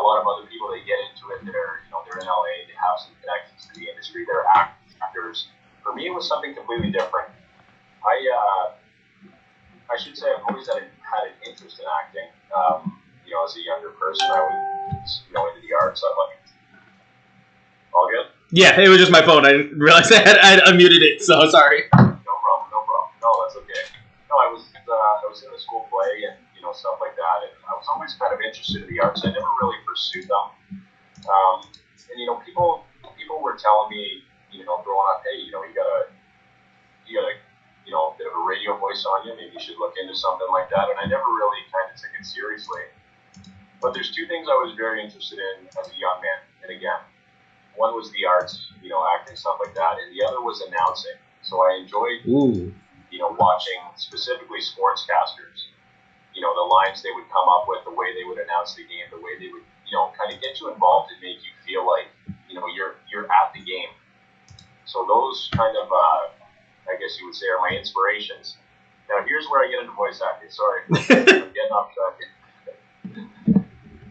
lot of other people that get into it, they're in LA, they have some connections to the industry, they're actors. For me, it was something completely different. I should say I've always had an interest in acting. As a younger person, I was into the arts. I'm like, all good? Yeah, it was just my phone. I didn't realize I had unmuted it, so sorry. No problem. No, that's okay. No, I was in the school play and stuff like that, and I was always kind of interested in the arts. I never really pursued them. And people were telling me, growing up, hey, you got a bit of a radio voice on you. Maybe you should look into something like that. And I never really kind of took it seriously. But there's two things I was very interested in as a young man. And again, one was the arts, acting, stuff like that, and the other was announcing. So I enjoyed, watching specifically sportscasters. The lines they would come up with, the way they would announce the game, the way they would, kind of get you involved and make you feel like, you're at the game. So those kind of, I guess you would say, are my inspirations. Now here's where I get into voice acting. Sorry, I'm getting off track.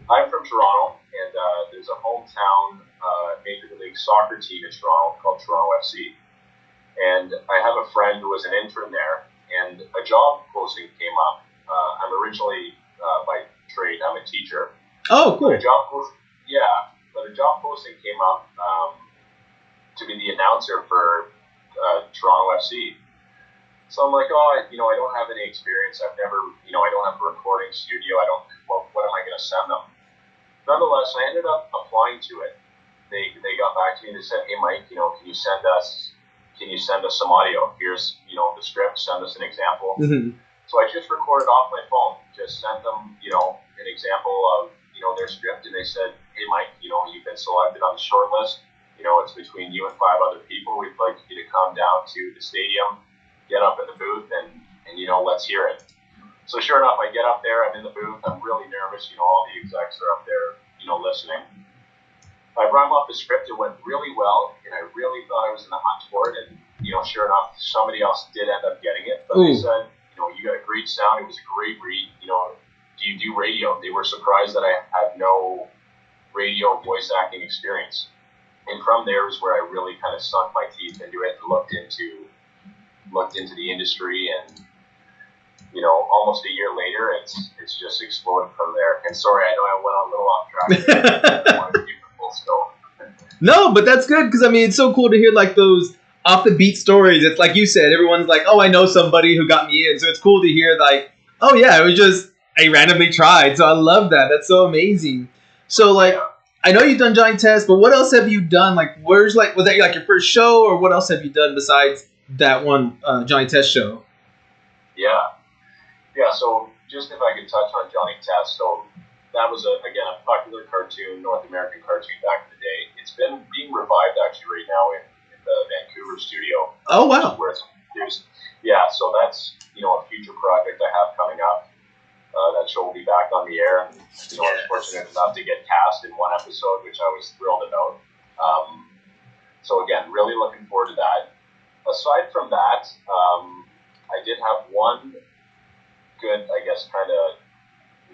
I'm from Toronto, and there's a hometown Major League Soccer team in Toronto called Toronto FC. And I have a friend who was an intern there, and a job posting came up. I'm originally, by trade, I'm a teacher. Oh, cool. But a job posting came up to be the announcer for Toronto FC. So I'm like, I don't have any experience. I've never, I don't have a recording studio. What am I going to send them? Nonetheless, I ended up applying to it. They got back to me and they said, hey, Mike, can you send us some audio? Here's, the script. Send us an example. Mm-hmm. So I just recorded off my phone, just sent them, an example of, their script, and they said, hey, Mike, you've been selected on the short list. It's between you and 5 other people. We'd like you to come down to the stadium, get up in the booth, and let's hear it. So sure enough, I get up there, I'm in the booth, I'm really nervous, all the execs are up there, listening. I run off the script, it went really well, and I really thought I was in the hunt for it, and, sure enough, somebody else did end up getting it, but they said, you got a great sound, it was a great read, do you do radio? They were surprised that I had no radio voice acting experience. And from there is where I really kind of sunk my teeth into it and looked into the industry, and almost a year later, it's just exploded from there. And sorry, I know I went on a little off track. I wanted to keep it full scope. No, but that's good because it's so cool to hear like those off the beat stories. It's like you said, everyone's like, oh, I know somebody who got me in. So it's cool to hear like, oh yeah, it was just I randomly tried. So I love that. That's so amazing. So like. Yeah. I know you've done Johnny Test, but what else have you done? Like, was that like your first show, or what else have you done besides that one Johnny Test show? Yeah. So just if I could touch on Johnny Test, so that was a popular cartoon, North American cartoon back in the day. It's been being revived actually right now in the Vancouver studio. Oh wow! Where it's produced. Yeah, so that's a future project I have coming up. That show will be back on the air, and I was fortunate enough to get cast in one episode, which I was thrilled about. So again, really looking forward to that. Aside from that, I did have one good, I guess, kind of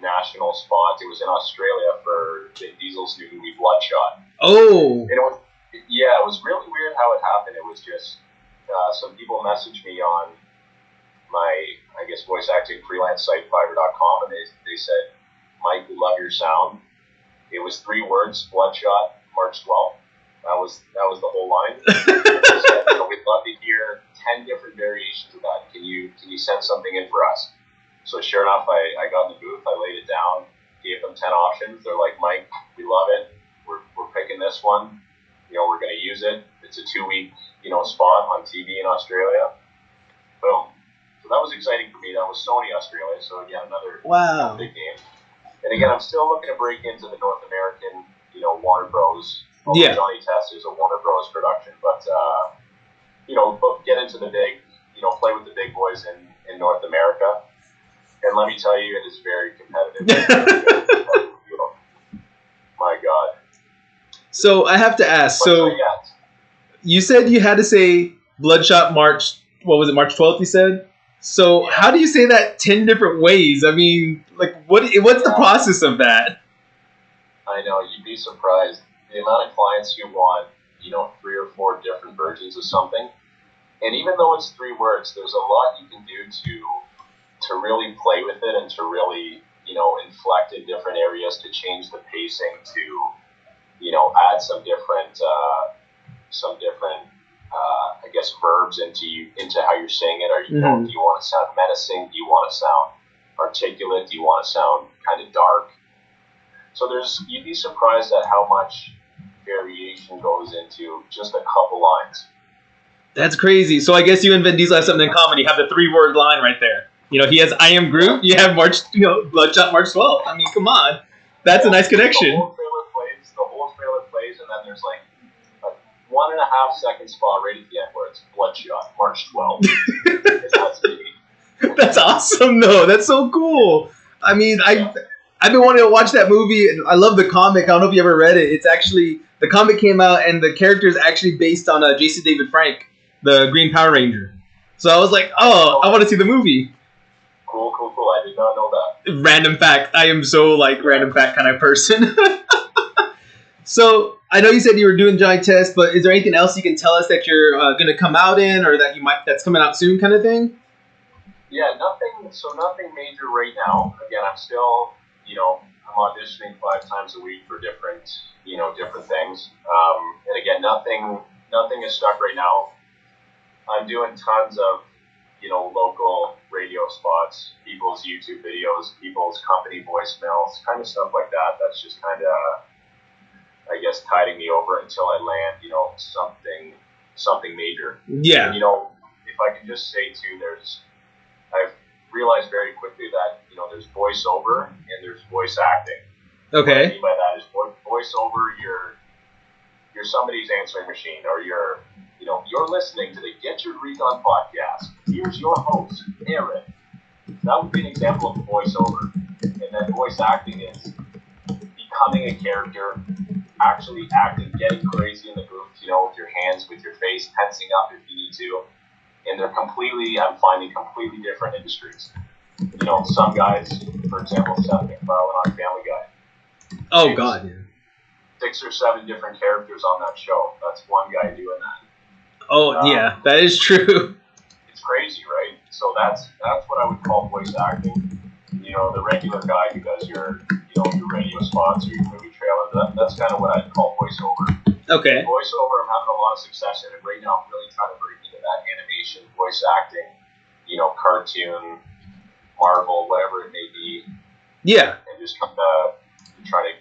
national spot. It was in Australia for Vin Diesel's new movie Bloodshot. Oh! And it was really weird how it happened. It was just some people messaged me on my, I guess, voice acting freelance site, Fiverr.com, and they said, Mike, we love your sound. It was 3 words, Bloodshot, March 12th. That was the whole line. They said, we'd love to hear 10 different variations of that. Can you send something in for us? So sure enough, I got in the booth, I laid it down, gave them 10 options. They're like, Mike, we love it. We're picking this one. We're going to use it. It's a 2-week, spot on TV in Australia. Boom. So that was exciting for me. That was Sony Australia. So again, another big game. And again, I'm still looking to break into the North American, Warner Bros. Johnny Test is a Warner Bros. Production, but get into the big, play with the big boys in North America. And let me tell you, it is very competitive. My God. So I have to ask. You said you had to say Bloodshot March. What was it? March 12th. You said. So how do you say that 10 different ways? I mean, like, what's the process of that? I know, you'd be surprised. The amount of clients who want, 3 or 4 different versions of something. And even though it's 3 words, there's a lot you can do to really play with it and to really, inflect in different areas, to change the pacing, to, add some different, I guess, verbs into how you're saying it. Or, do you want to sound menacing? Do you want to sound articulate? Do you want to sound kind of dark? So you'd be surprised at how much variation goes into just a couple lines. That's crazy. So I guess you and Vin Diesel have something in common. You have the 3-word line right there. He has I am Groot. You have Bloodshot March 12th. I mean, come on. That's a nice connection. The whole trailer plays, and then there's like a 1.5 second spot right at the end where it's Bloodshot March 12th. That's me. That's awesome, though. That's so cool. I mean, I've been wanting to watch that movie, and I love the comic. I don't know if you ever read it. It's actually, the comic came out, and the character is actually based on Jason David Frank, the Green Power Ranger. So I was like, oh, I want to see the movie. Cool. I did not know that. Random fact. I am so, random fact kind of person. So, I know you said you were doing Giant Test, but is there anything else you can tell us that you're going to come out in, or that's coming out soon kind of thing? Yeah, nothing major right now. Again, I'm still, I'm auditioning 5 times a week for different things. And again, nothing is stuck right now. I'm doing tons of, local radio spots, people's YouTube videos, people's company voicemails, kind of stuff like that. That's just kind of, I guess, tiding me over until I land, something major. Yeah. And, if I can just say too, I've realized very quickly that, there's voiceover and there's voice acting. Okay. What I mean by that is voiceover, you're somebody's answering machine, or you're listening to the Get Your Greek On podcast. Here's your host, Aaron. That would be an example of voiceover. And then voice acting is becoming a character, actually acting, getting crazy in the booth, with your hands, with your face, tensing up if you need to. And I'm finding completely different industries. Some guys, for example, Seth MacFarlane on Family Guy. Oh, God, yeah. 6 or 7 different characters on that show. That's one guy doing that. Oh, yeah, that is true. It's crazy, right? So that's what I would call voice acting. The regular guy who does your radio spots or your movie trailer, that's kind of what I'd call voiceover. Okay. Voiceover, I'm having a lot of success in it. Right now, I'm really trying to break into that animation, voice acting, cartoon, Marvel, whatever it may be. Yeah. And just kind of try to,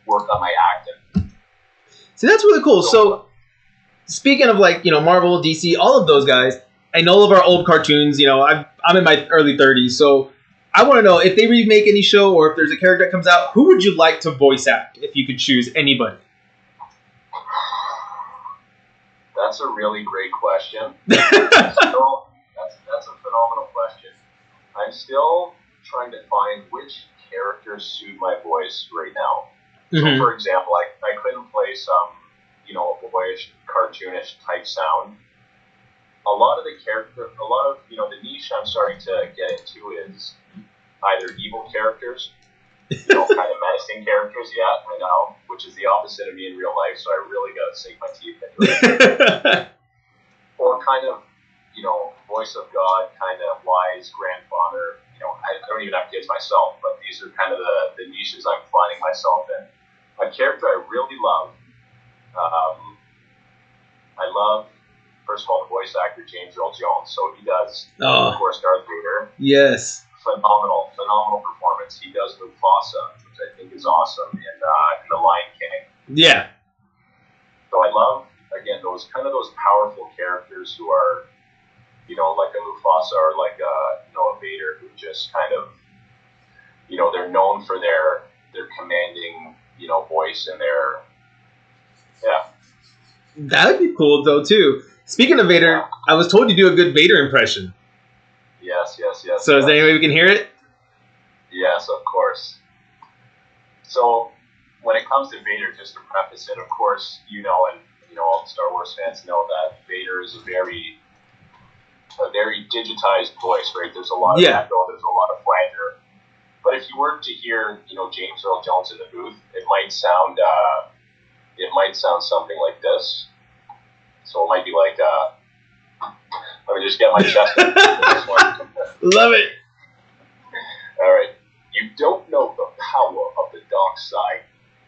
work on my acting. See, that's really cool. So speaking of Marvel, DC, all of those guys, and all of our old cartoons, I'm in my early 30s, so I want to know if they remake any show or if there's a character that comes out, who would you like to voice act if you could choose anybody? That's a really great question. That's a phenomenal question. I'm still trying to find which characters suit my voice right now. Mm-hmm. So, for example, I couldn't play some, a boyish, cartoonish type sound. A lot of the niche I'm starting to get into is either evil characters, kind of menacing characters, yeah, I know, which is the opposite of me in real life, so I really got to sink my teeth into it. Or kind of, voice of God, kind of wise grandfather. I don't even have kids myself, but these are kind of the niches I'm finding myself in. A character I really love, first of all, the voice actor, James Earl Jones, so he does, of course, Darth Vader. Yes. Phenomenal Performance. He does Mufasa, which I think is awesome, in The Lion King. Yeah. So I love, again, those powerful characters who are, like a Mufasa or like a Vader, who just kind of, they're known for their commanding, voice and their, yeah. That would be cool, though, too. Speaking of Vader, I was told you do a good Vader impression. Yes. So is there any way we can hear it? Yes, of course. So when it comes to Vader, just to preface it, of course, and all the Star Wars fans know that Vader is a very digitized voice, right? There's a lot of echo, there's a lot of flanger. but if you were to hear, James Earl Jones in the booth, it might sound something like this. So it might be like, let me just get my chest up for this one. Love it. All right. You don't know the power of the dark side.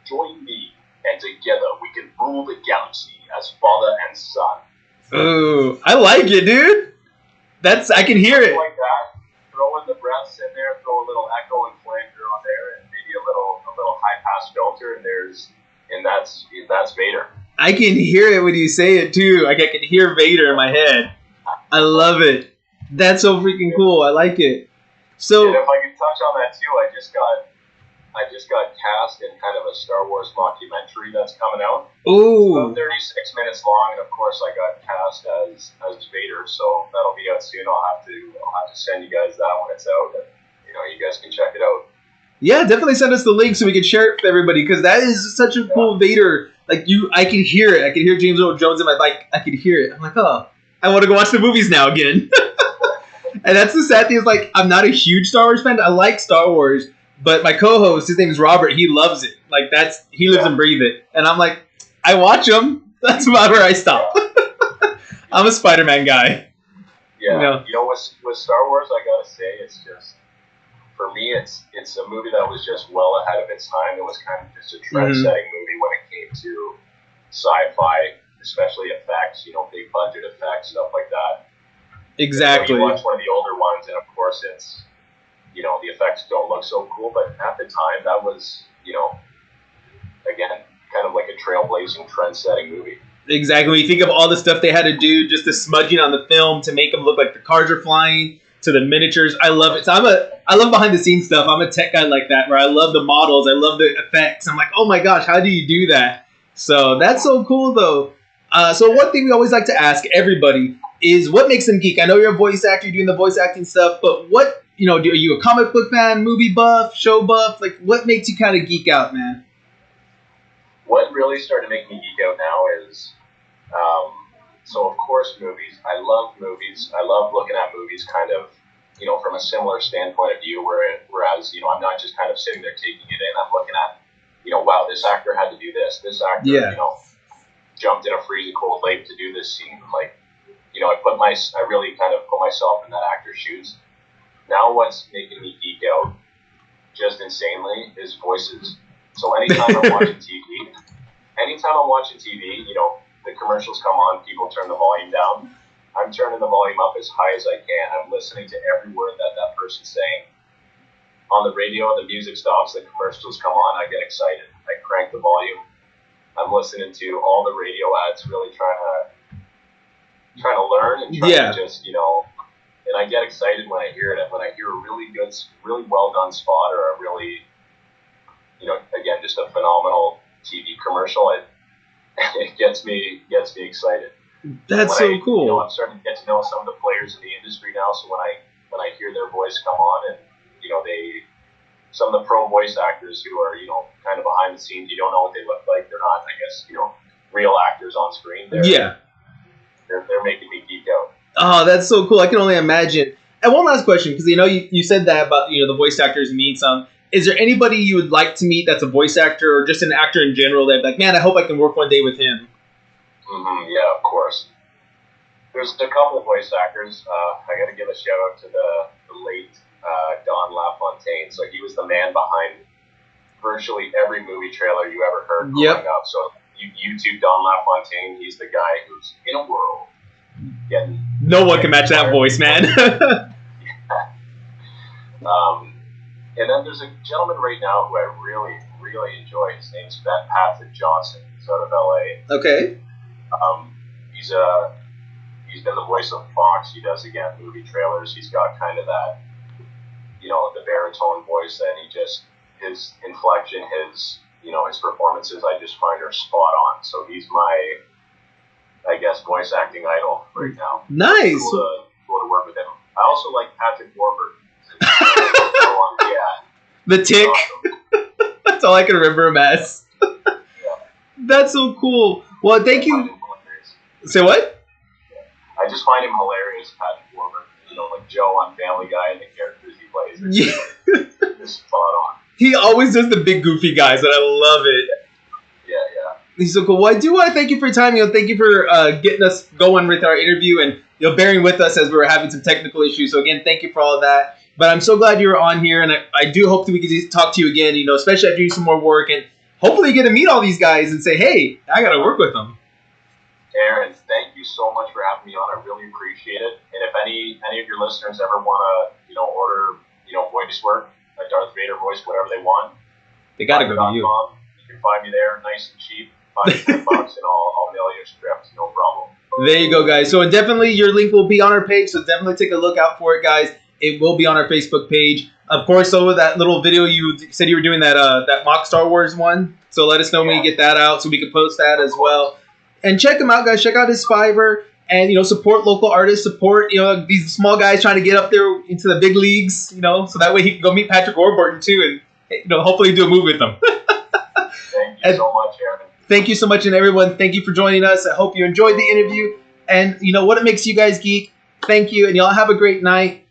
Join me, and together we can rule the galaxy as father and son. Ooh, I like it, dude. I can hear it. Like that. Throw in the breaths in there. Throw a little echo and flanger on there, and maybe a little high pass filter, and that's Vader. I can hear it when you say it too. Like I can hear Vader in my head. I love it. That's so freaking cool. I like it. So, and if I could touch on that too, I just got cast in kind of a Star Wars mockumentary that's coming out. Ooh. It's about 36 minutes long, and of course I got cast as Vader, so that'll be out soon. I'll have to send you guys that when it's out, and you guys can check it out. Yeah, definitely send us the link so we can share it with everybody, because that is such a cool Vader. Like I can hear it. I can hear James Earl Jones in my bike. I can hear it. I'm like, oh, I want to go watch the movies now again. And that's the sad thing is, like, I'm not a huge Star Wars fan. I like Star Wars, but my co-host, his name is Robert. He loves it. Like he lives and breathes it. And I'm like, I watch them. That's about where I stop. I'm a Spider-Man guy. Yeah. With Star Wars, I gotta say, it's just, for me, it's a movie that was just well ahead of its time. It was kind of just a trend-setting movie when it came to sci-fi, especially effects, big budget effects, stuff like that. Exactly. You watch one of the older ones, and of course it's, the effects don't look so cool, but at the time that was, again, kind of like a trailblazing, trend-setting movie. Exactly. When you think of all the stuff they had to do, just the smudging on the film to make them look like the cars are flying, to the miniatures. I love it. So I love behind the scenes stuff. I'm a tech guy like that, where I love the models, I love the effects. I'm like, oh my gosh, how do you do that? So that's so cool, though. So one thing we always like to ask everybody is, what makes them geek? I know you're a voice actor, you're doing the voice acting stuff, but what, are you a comic book fan, movie buff, show buff? Like, what makes you kind of geek out, man? What really started to make me geek out now is, so of course, movies. I love movies. I love looking at movies kind of, from a similar standpoint of view, whereas, I'm not just kind of sitting there taking it in. I'm looking at, wow, this actor had to do this. This actor, jumped in a freezing cold lake to do this scene. Like, I really kind of put myself in that actor's shoes. Now what's making me geek out just insanely is voices. So anytime I'm watching TV, the commercials come on, people turn the volume down. I'm turning the volume up as high as I can. I'm listening to every word that person's saying. On the radio, the music stops, the commercials come on, I get excited. I crank the volume. I'm listening to all the radio ads, really trying to learn and trying to just, and I get excited when I hear it. And when I hear a really good, really well done spot, or a really, again, just a phenomenal TV commercial, it gets me excited. That's so cool. I'm starting to get to know some of the players in the industry now. So when I hear their voice come on, and some of the pro voice actors who are kind of behind the scenes, you don't know what they look like. They're not, I guess, real actors on screen. They're making me geek out. Oh, that's so cool. I can only imagine. And one last question, because you said that about the voice actors mean some. Is there anybody you would like to meet that's a voice actor, or just an actor in general, that like, man, I hope I can work one day with him? Yeah, of course. There's a couple of voice actors. I got to give a shout out to the late Don LaFontaine. So he was the man behind virtually every movie trailer you ever heard growing up. So YouTube Don LaFontaine, he's the guy who's in a world getting... No one can match that voice, man. And then there's a gentleman right now who I really, really enjoy. His name's Patrick Johnson. He's out of LA. Okay. He's been the voice of Fox. He does, again, movie trailers. He's got kind of that, the baritone voice that his inflection, his performances, I just find are spot on. So he's my, I guess, voice acting idol right now. Nice. Cool to work with him. I also like Patrick Warburton. The Tick. Awesome. That's all I can remember him as. That's so cool. Well, thank you. Say what? I just find him hilarious, Patrick Warburton. Like Joe on Family Guy, and the characters he plays. Yeah. It's spot on. He always does the big goofy guys, and I love it. Yeah. He's so cool. Well, I do want to thank you for your time. Thank you for getting us going with our interview and bearing with us as we were having some technical issues. So again, thank you for all of that. But I'm so glad you were on here, and I do hope that we can talk to you again. Especially after you do some more work, and hopefully you get to meet all these guys and say, "Hey, I got to work with them." Aaron, thank you so much for having me on. I really appreciate it. And if any of your listeners ever want to, order, voice work, a Darth Vader voice, whatever they want, they got to go to you. You can find me there, nice and cheap. $5 bucks, and I'll mail you a script, no problem. There you go, guys. So definitely your link will be on our page. So definitely take a look out for it, guys. It will be on our Facebook page. Of course, over that little video you said you were doing that mock Star Wars one. So let us know when you get that out so we can post that as well. And check him out, guys. Check out his Fiverr and, support local artists. Support, these small guys trying to get up there into the big leagues, so that way he can go meet Patrick Warburton too and, hopefully do a movie with them. Thank you so much, Aaron. Thank you so much, and everyone, thank you for joining us. I hope you enjoyed the interview. And what it makes you guys geek. Thank you, and y'all have a great night.